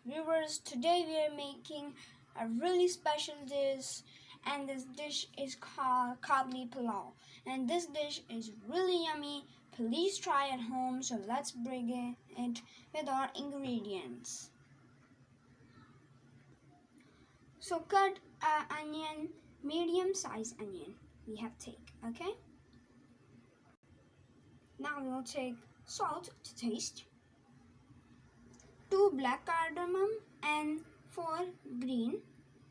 viewers, today we are making a really special dish, and this dish is called Kabuli Pulao, and this dish is really yummy. Please try at home. So let's begin it with our ingredients. So cut an onion, medium size onion we have take, okay? Now we'll take salt to taste, 2 black cardamom and 4 green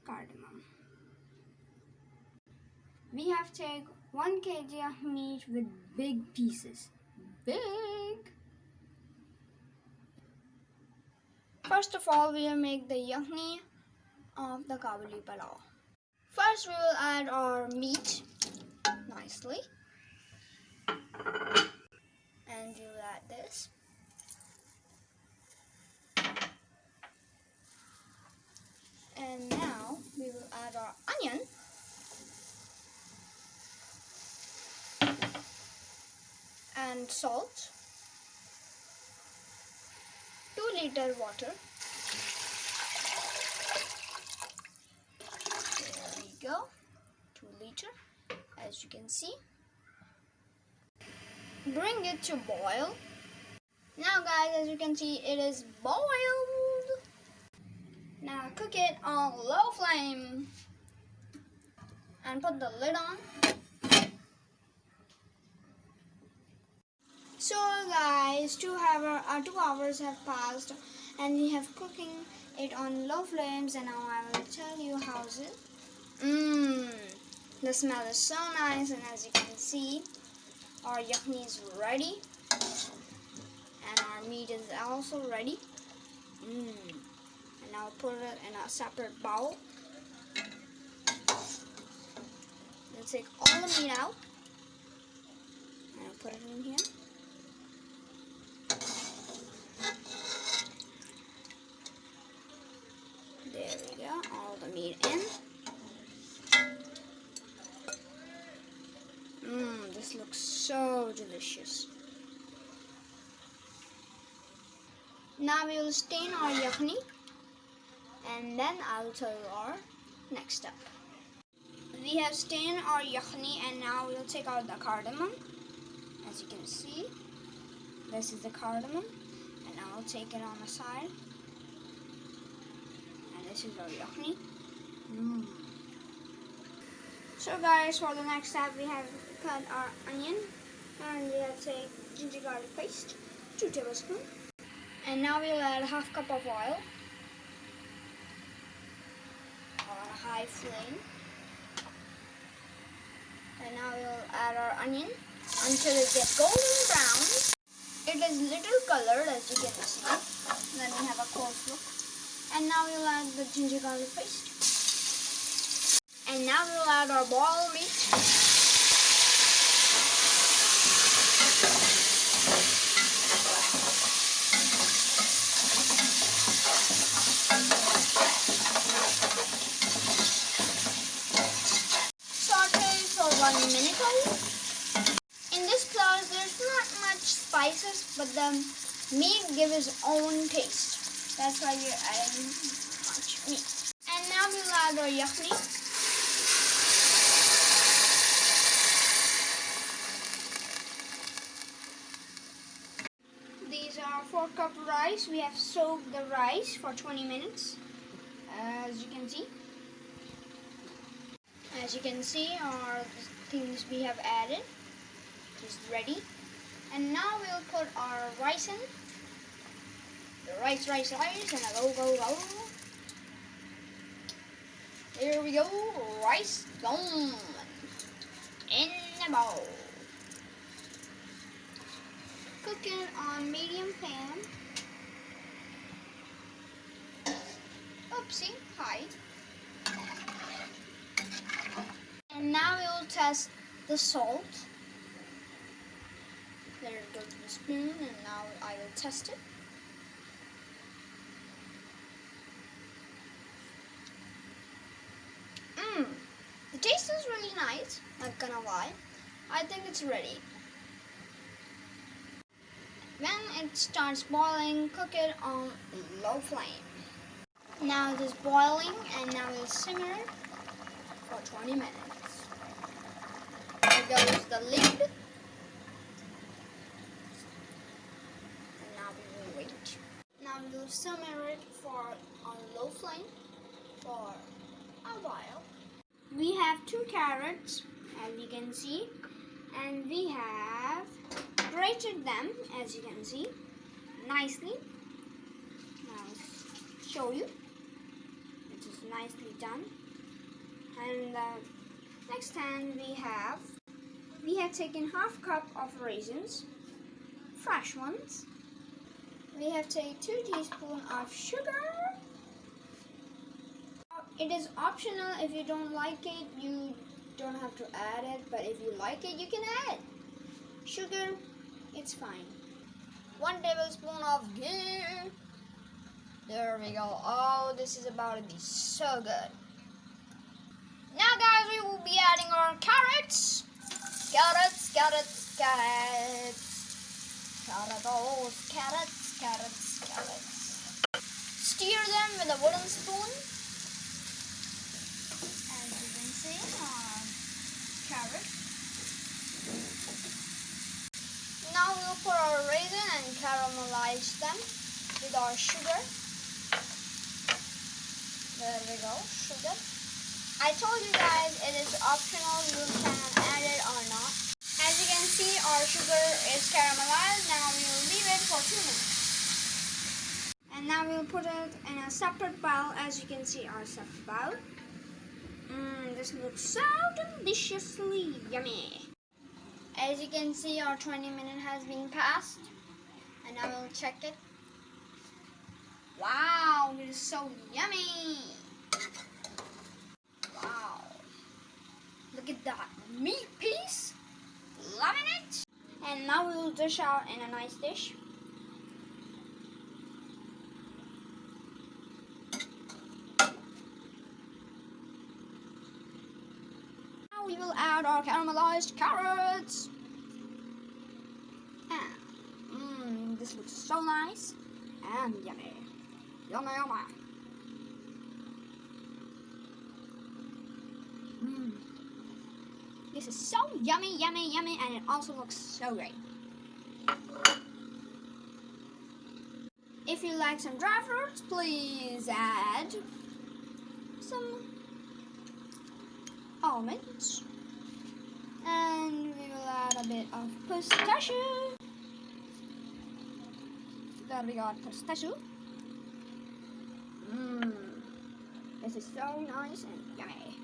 cardamom. We have take 1 kg of meat with big pieces. Big! First of all, we will make the yakhni of the Kabuli Pulao. First, we will add our meat nicely. And we will add this. And now we will add our onion. And salt. 2-liter water. There we go. 2 liter, as you can see. Bring it to boil. Now guys, as you can see, it is boiled. Now cook it on low flame and put the lid on. So guys, 2 hours have passed and we have cooking it on low flames, and now I will tell you how's it. The smell is so nice, and as you can see, our yakhni is ready and our meat is also ready. And now put it in a separate bowl. We'll take all the meat out and I'll put it in here. There we go, all the meat in. This looks so delicious. Now we will stain our yakhni, and then I will tell you our next step. We have stained our yakhni, and now we will take out the cardamom. As you can see, this is the cardamom, and I will take it on the side. And this is our yakhni. So guys, for the next step, we have cut our onion, and we have take ginger garlic paste, 2 tablespoons. And now we'll add 1/2 cup of oil on a high flame. And now we'll add our onion until it gets golden brown. It is little colored, as you can see. Then we have a close look. And now we'll add the ginger garlic paste. And now we'll add our boiled meat. Saute for 1 minute only. In this class, there's not much spices, but the meat gives its own taste. That's why we're adding much meat. And now we'll add our yakhni. These are 4 cup rice. We have soaked the rice for 20 minutes, as you can see. As you can see, our things we have added is ready. And now we'll put our rice in. The rice, and go. There we go, rice gone in the bowl. Cook it on medium flame. Oopsie, high. And now we will test the salt. There goes the spoon, and now I will test it. The taste is really nice, not gonna lie. I think it's ready. When it starts boiling, cook it on low flame. Now it is boiling, and now we'll simmer it for 20 minutes. There goes the lid. And now we will wait. Now we will simmer it on low flame for a while. We have 2 carrots, as you can see, and we have grated them, as you can see, nicely. Now I'll show you. It is nicely done. And next hand we have taken half cup of raisins, fresh ones. We have taken 2 teaspoons of sugar. It is optional. If you don't like it, you don't have to add it, but if you like it, you can add sugar. It's fine. 1 tablespoon of ghee. There we go. Oh, this is about to be so good. Now guys, we will be adding our carrots. Carrots. Stir them with a wooden spoon. As you can see, our carrot. Now we'll put our raisin and caramelize them with our sugar. There we go, sugar. I told you guys it is optional, you can add it or not. As you can see, our sugar is caramelized. Now we will leave it for 2 minutes. And now we'll put it in a separate bowl. As you can see, our separate bowl. This looks so deliciously yummy. As you can see, our 20 minutes has been passed. And now we'll check it. Wow, it is so yummy. Wow. Look at that meat piece. Loving it. And now we will dish out in a nice dish. Now we will add our caramelized carrots. And this looks so nice and yummy. Yummy. This is so yummy, and it also looks so great. If you like some dry fruits, please add some almonds. And we will add a bit of pistachio. There we got pistachio. This is so nice and yummy.